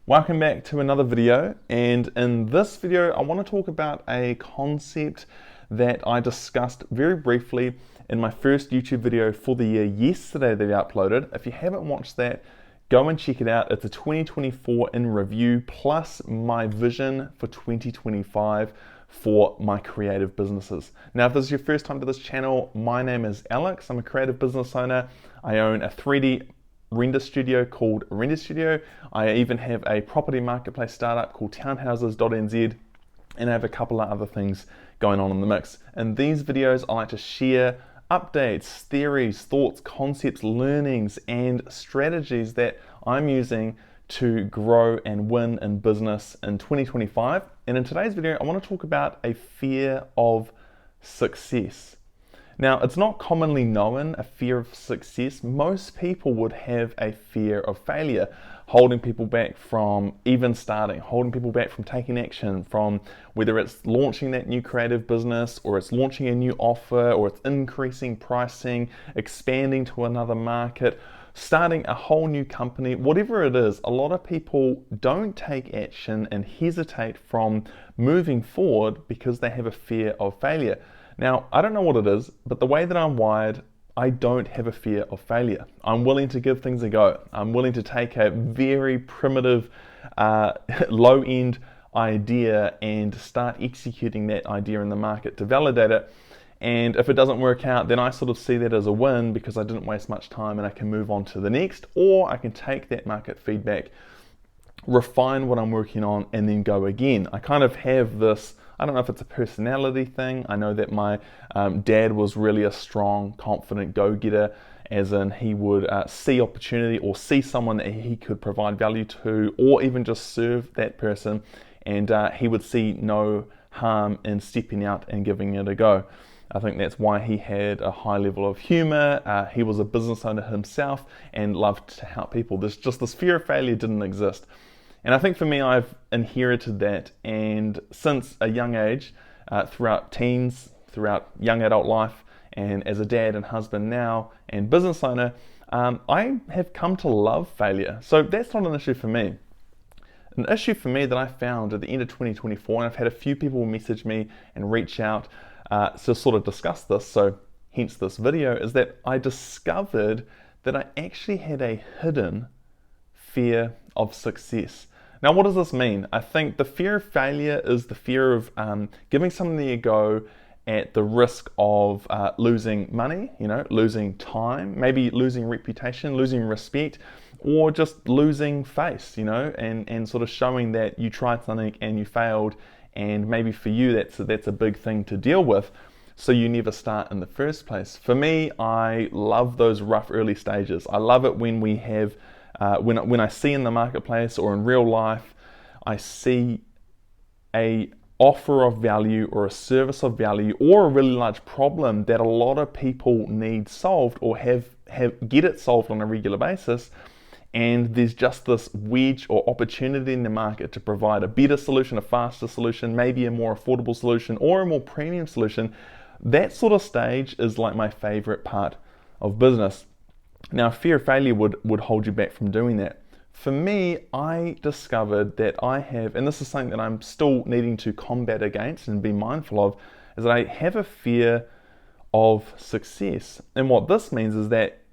Welcome back to another video, and in this video I want to talk about a concept that I discussed very briefly in my first YouTube video for the year yesterday that I uploaded. If you haven't watched that, go and check it out. It's a 2024 in review plus my vision for 2025 for my creative businesses. Now, if this is your first time to this channel, my name is Alex. I'm a creative business owner. I own a 3D render studio called Render Studio. I even have a property marketplace startup called Townhouses.nz, and I have a couple of other things going on in the mix. In these videos, I like to share updates, theories, thoughts, concepts, learnings, and strategies that I'm using to grow and win in business in 2025. And in today's video, I want to talk about a fear of success. Now, it's not commonly known, a fear of success. Most people would have a fear of failure, holding people back from even starting, holding people back from taking action, from whether it's launching that new creative business, or it's launching a new offer, or it's increasing pricing, expanding to another market, starting a whole new company. Whatever it is, a lot of people don't take action and hesitate from moving forward because they have a fear of failure. Now, I don't know what it is, but the way that I'm wired, I don't have a fear of failure. I'm willing to give things a go. I'm willing to take a very primitive, low-end idea and start executing that idea in the market to validate it. And if it doesn't work out, then I sort of see that as a win because I didn't waste much time and I can move on to the next, or I can take that market feedback, refine what I'm working on, and then go again. I kind of have this, I don't know if it's a personality thing. I know that my dad was really a strong, confident go-getter, as in he would see opportunity or see someone that he could provide value to, or even just serve that person, and he would see no harm in stepping out and giving it a go. I think that's why he had a high level of humor. He was a business owner himself and loved to help people. There's just this fear of failure didn't exist. And I think for me, I've inherited that, and since a young age, throughout teens, throughout young adult life, and as a dad and husband now, and business owner, I have come to love failure. So that's not an issue for me. An issue for me that I found at the end of 2024, and I've had a few people message me and reach out to sort of discuss this, so hence this video, is that I discovered that I actually had a hidden fear of success. Now, what does this mean? I think the fear of failure is the fear of giving something a go at the risk of losing money, losing time, maybe losing reputation, losing respect, or just losing face, and sort of showing that you tried something and you failed, and maybe for you that's a big thing to deal with, so you never start in the first place. For me, I love those rough early stages. I love it when we have when I see in the marketplace or in real life, I see a offer of value or a service of value or a really large problem that a lot of people need solved or get it solved on a regular basis, and there's just this wedge or opportunity in the market to provide a better solution, a faster solution, maybe a more affordable solution or a more premium solution. That sort of stage is like my favorite part of business. Now, fear of failure would hold you back from doing that. For me, I discovered that I have, and this is something that I'm still needing to combat against and be mindful of, is that I have a fear of success. And what this means is that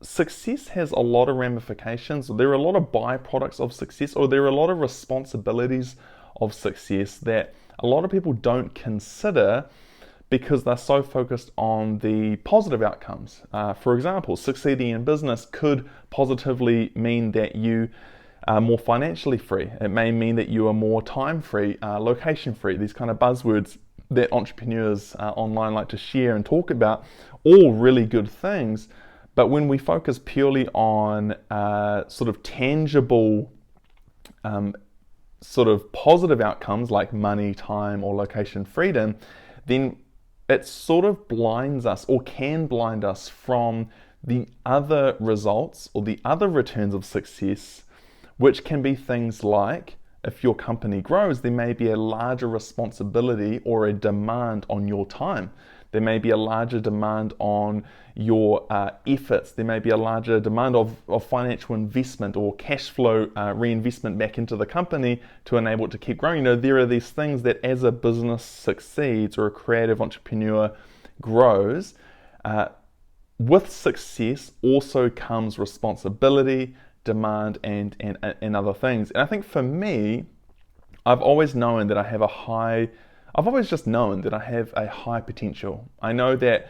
success has a lot of ramifications. There are a lot of byproducts of success, or there are a lot of responsibilities of success that a lot of people don't consider because they're so focused on the positive outcomes. For example, succeeding in business could positively mean that you are more financially free. It may mean that you are more time free, location free, these kind of buzzwords that entrepreneurs online like to share and talk about, all really good things. But when we focus purely on sort of tangible, sort of positive outcomes like money, time, or location freedom, then it sort of blinds us, or can blind us, from the other results or the other returns of success, which can be things like, if your company grows, there may be a larger responsibility or a demand on your time. There may be a larger demand on your efforts. There may be a larger demand of financial investment or cash flow reinvestment back into the company to enable it to keep growing. There are these things that as a business succeeds or a creative entrepreneur grows, with success also comes responsibility, demand, and other things. And I think for me, I've always known that I have a high potential. I know that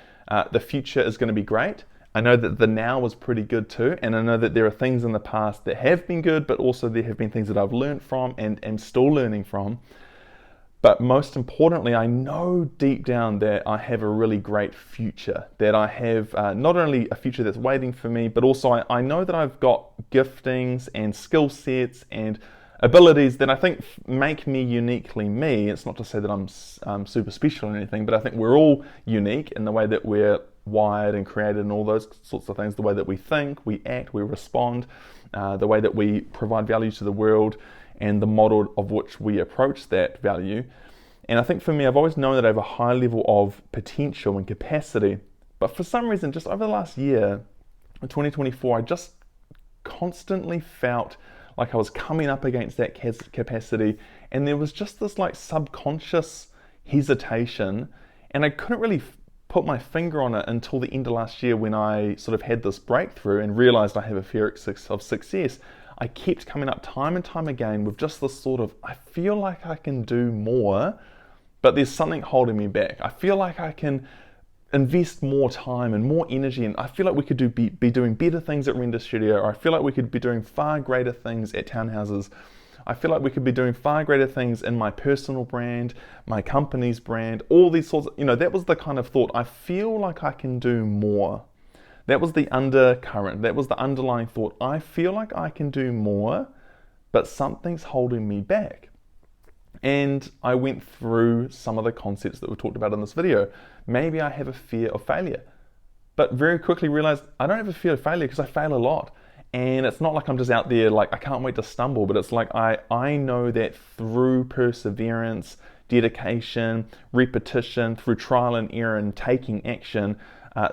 the future is going to be great. I know that the now is pretty good too, and I know that there are things in the past that have been good, but also there have been things that I've learned from and am still learning from. But most importantly, I know deep down that I have a really great future, that I have not only a future that's waiting for me, but also I know that I've got giftings and skill sets and abilities that I think make me uniquely me. It's not to say that I'm super special or anything, but I think we're all unique in the way that we're wired and created and all those sorts of things, the way that we think, we act, we respond, the way that we provide value to the world, and the model of which we approach that value. And I think for me, I've always known that I have a high level of potential and capacity, but for some reason, just over the last year, in 2024, I just constantly felt like I was coming up against that capacity, and there was just this like subconscious hesitation, and I couldn't really put my finger on it until the end of last year when I sort of had this breakthrough and realized I have a fear of success. I kept coming up time and time again with just this sort of, I feel like I can do more, but there's something holding me back. I feel like I can invest more time and more energy, and I feel like we could be doing better things at Render Studio, or I feel like we could be doing far greater things at Townhouses. I feel like we could be doing far greater things in my personal brand, my company's brand, all these sorts of, that was the kind of thought. I feel like I can do more. That was the undercurrent. That was the underlying thought. I feel like I can do more, but something's holding me back. And I went through some of the concepts that were talked about in this video. Maybe I have a fear of failure, but very quickly realized I don't have a fear of failure because I fail a lot. And it's not like I'm just out there like I can't wait to stumble, but it's like I know that through perseverance, dedication, repetition, through trial and error and taking action,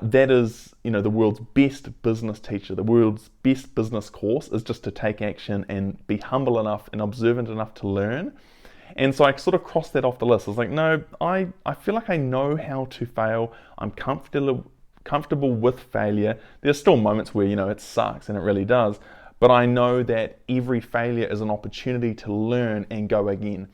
that is, the world's best business teacher. The world's best business course is just to take action and be humble enough and observant enough to learn. And so I sort of crossed that off the list. I was like, no, I feel like I know how to fail. I'm comfortable with failure. There's still moments where, it sucks and it really does. But I know that every failure is an opportunity to learn and go again.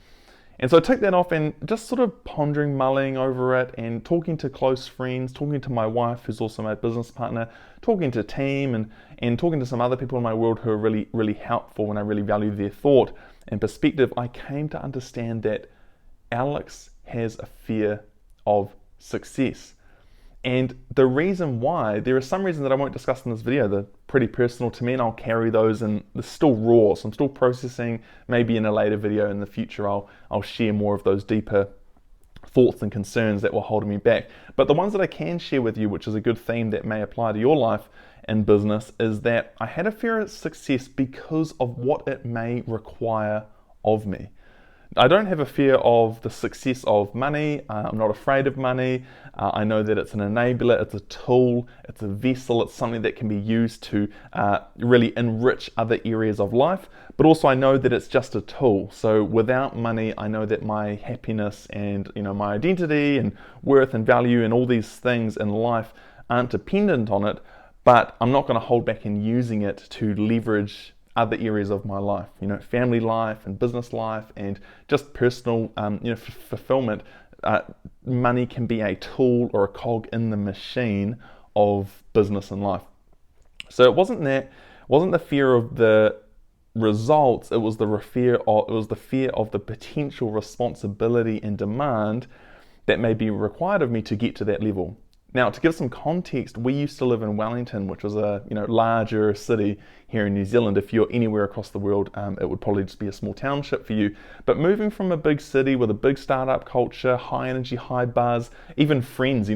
And so I took that off and just sort of pondering, mulling over it and talking to close friends, talking to my wife, who's also my business partner, talking to team and talking to some other people in my world who are really, really helpful and I really value their thought and perspective. I came to understand that Alex has a fear of success. And the reason why, there are some reasons that I won't discuss in this video. They're pretty personal to me and I'll carry those, and they're still raw, so I'm still processing. Maybe in a later video in the future I'll share more of those deeper thoughts and concerns that were holding me back. But the ones that I can share with you, which is a good theme that may apply to your life and business, is that I had a fear of success because of what it may require of me. I don't have a fear of the success of money. I'm not afraid of money. I know that it's an enabler, it's a tool, it's a vessel, it's something that can be used to really enrich other areas of life. But also I know that it's just a tool. So without money, I know that my happiness and my identity and worth and value and all these things in life aren't dependent on it, but I'm not going to hold back in using it to leverage other areas of my life, family life and business life and just personal, fulfillment. Money can be a tool or a cog in the machine of business and life. So it wasn't the fear of the results. It was the fear of the potential responsibility and demand that may be required of me to get to that level. Now, to give some context, we used to live in Wellington, which was a larger city here in New Zealand. If you're anywhere across the world, it would probably just be a small township for you. But moving from a big city with a big startup culture, high energy, high buzz, even friends,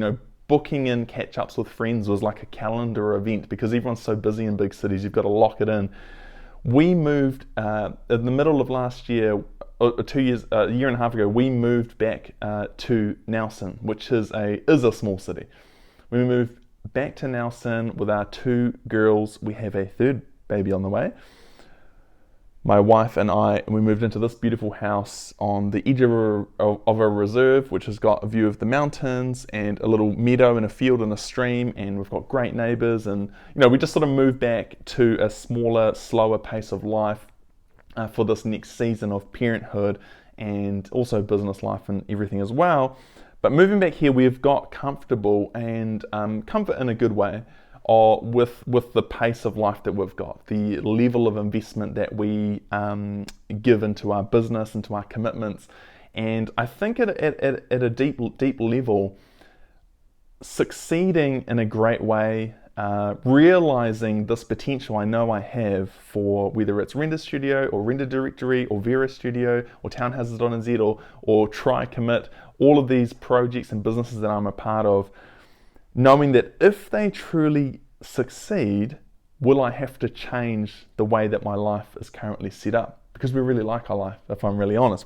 booking in catch-ups with friends was like a calendar event because everyone's so busy in big cities, you've got to lock it in. We moved in the middle of last year. a year and a half ago, we moved back to Nelson, which is a small city. We moved back to Nelson with our 2 girls. We have a 3rd baby on the way. My wife and I, we moved into this beautiful house on the edge of a reserve, which has got a view of the mountains and a little meadow and a field and a stream, and we've got great neighbours. And we just sort of moved back to a smaller, slower pace of life for this next season of parenthood and also business life and everything as well. But moving back here, we've got comfortable and comfort in a good way with the pace of life that we've got, the level of investment that we give into our business, into our commitments. And I think at a deep level, succeeding in a great way, realizing this potential I know I have for whether it's Render Studio or Render Directory or Vera Studio or Townhouses.nz or Try Commit, all of these projects and businesses that I'm a part of, knowing that if they truly succeed, will I have to change the way that my life is currently set up? Because we really like our life, if I'm really honest.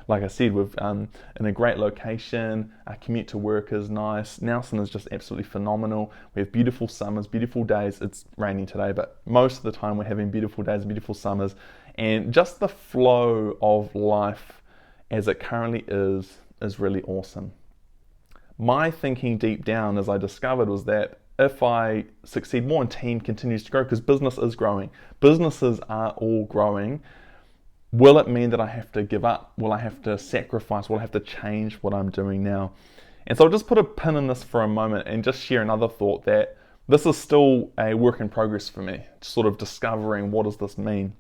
Like I said, we've in a great location, our commute to work is nice. Nelson is just absolutely phenomenal. We have beautiful summers, beautiful days. It's raining today, but most of the time we're having beautiful days, beautiful summers. And just the flow of life as it currently is really awesome. My thinking deep down, as I discovered, was that if I succeed more and team continues to grow, because business is growing, businesses are all growing, will it mean that I have to give up? Will I have to sacrifice? Will I have to change what I'm doing now? And so I'll just put a pin in this for a moment and just share another thought that this is still a work in progress for me, sort of discovering what does this mean.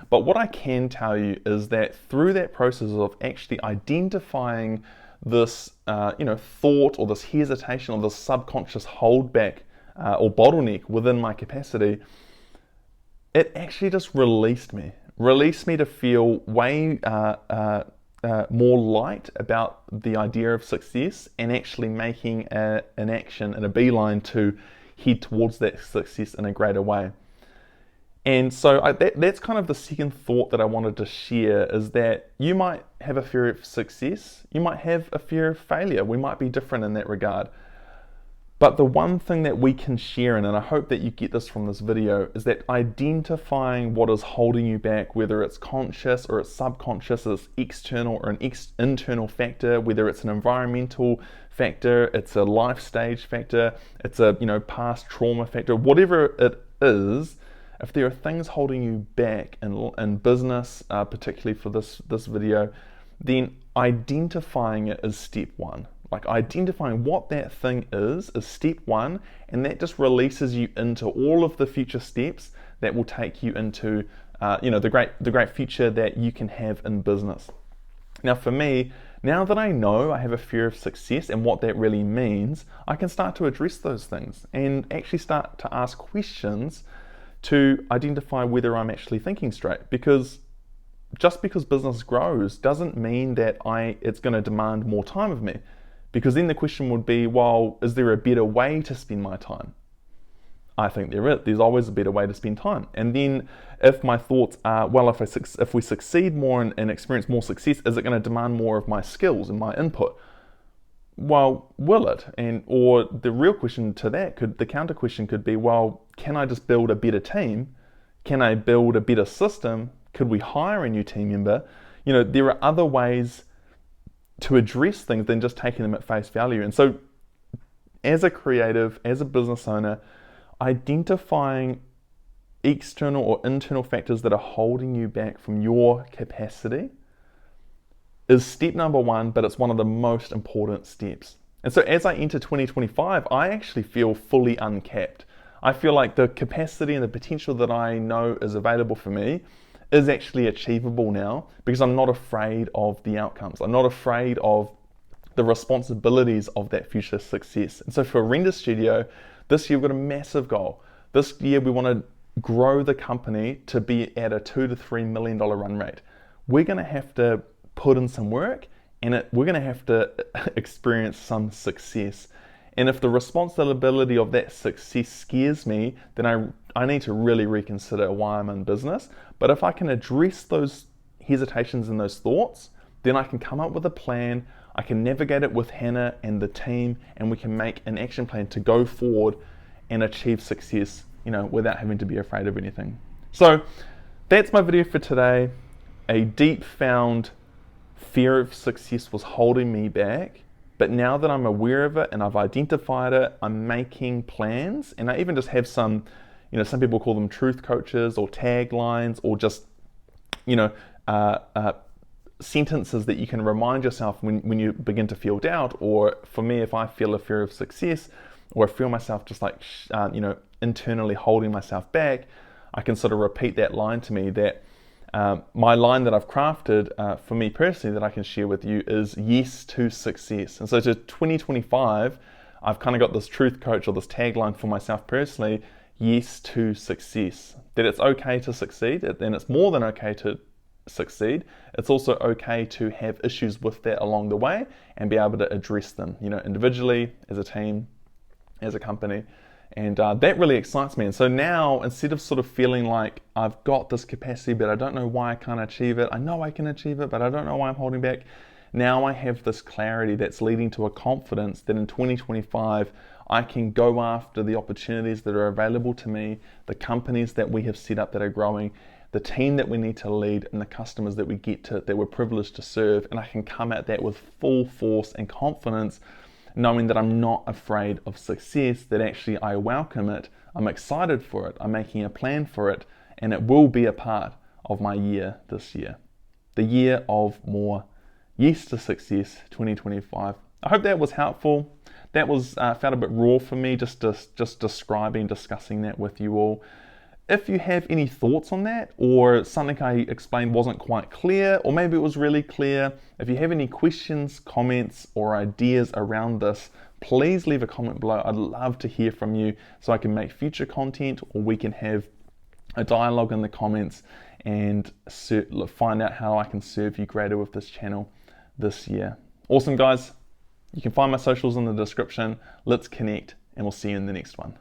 But what I can tell you is that through that process of actually identifying this thought or this hesitation or this subconscious holdback or bottleneck within my capacity, it actually just released me to feel way more light about the idea of success and actually making an action and a beeline to head towards that success in a greater way. And so that's kind of the second thought that I wanted to share, is that you might have a fear of success, you might have a fear of failure. We might be different in that regard. But the one thing that we can share, and I hope that you get this from this video, is that identifying what is holding you back, whether it's conscious or it's subconscious, it's external or an internal factor, whether it's an environmental factor, it's a life stage factor, it's a past trauma factor, whatever it is. If there are things holding you back in business, particularly for this video, then identifying it is step one. Like identifying what that thing is step one, and that just releases you into all of the future steps that will take you into the great future that you can have in business. Now for me, now that I know I have a fear of success and what that really means, I can start to address those things and actually start to ask questions to identify whether I'm actually thinking straight. Because just because business grows doesn't mean that it's going to demand more time of me. Because then the question would be, well, is there a better way to spend my time? I think there is. There's always a better way to spend time. And then if my thoughts are, well, if we succeed more and experience more success, is it going to demand more of my skills and my input? Well, will it? Or the real question to that the counter question could be, well, can I just build a better team? Can I build a better system? Could we hire a new team member? There are other ways to address things than just taking them at face value. And so as a creative, as a business owner, identifying external or internal factors that are holding you back from your capacity is step number one, but it's one of the most important steps. And so as I enter 2025, I actually feel fully uncapped. I feel like the capacity and the potential that I know is available for me is actually achievable now, because I'm not afraid of the outcomes. I'm not afraid of the responsibilities of that future success. And so for Render Studio, this year we've got a massive goal. This year we want to grow the company to be at a $2 to $3 million run rate. We're going to have to put in some work, and we're going to have to experience some success. And if the responsibility of that success scares me, then I need to really reconsider why I'm in business. But if I can address those hesitations and those thoughts, then I can come up with a plan, I can navigate it with Hannah and the team, and we can make an action plan to go forward and achieve success, without having to be afraid of anything. So that's my video for today. A deep found fear of success was holding me back, but now that I'm aware of it and I've identified it, I'm making plans, and I even just have some people call them truth coaches or taglines, or just sentences that you can remind yourself when you begin to feel doubt. Or for me, if I feel a fear of success, or I feel myself just like internally holding myself back, I can sort of repeat that line to me. That my line that I've crafted for me personally that I can share with you is yes to success. And so to 2025, I've kind of got this truth coach or this tagline for myself personally: yes to success. That it's okay to succeed, and it's more than okay to succeed. It's also okay to have issues with that along the way and be able to address them, individually, as a team, as a company. And that really excites me. And so now, instead of sort of feeling like I've got this capacity, but I don't know why I can't achieve it, I know I can achieve it, but I don't know why I'm holding back. Now I have this clarity that's leading to a confidence that in 2025, I can go after the opportunities that are available to me, the companies that we have set up that are growing, the team that we need to lead, and the customers that we're privileged to serve. And I can come at that with full force and confidence, knowing that I'm not afraid of success, that actually I welcome it, I'm excited for it, I'm making a plan for it, and it will be a part of my year this year. The year of more yes to success, 2025. I hope that was helpful. That was felt a bit raw for me, just discussing that with you all. If you have any thoughts on that, or something I explained wasn't quite clear, or maybe it was really clear, if you have any questions, comments, or ideas around this, please leave a comment below. I'd love to hear from you so I can make future content, or we can have a dialogue in the comments and find out how I can serve you greater with this channel this year. Awesome, guys. You can find my socials in the description. Let's connect, and we'll see you in the next one.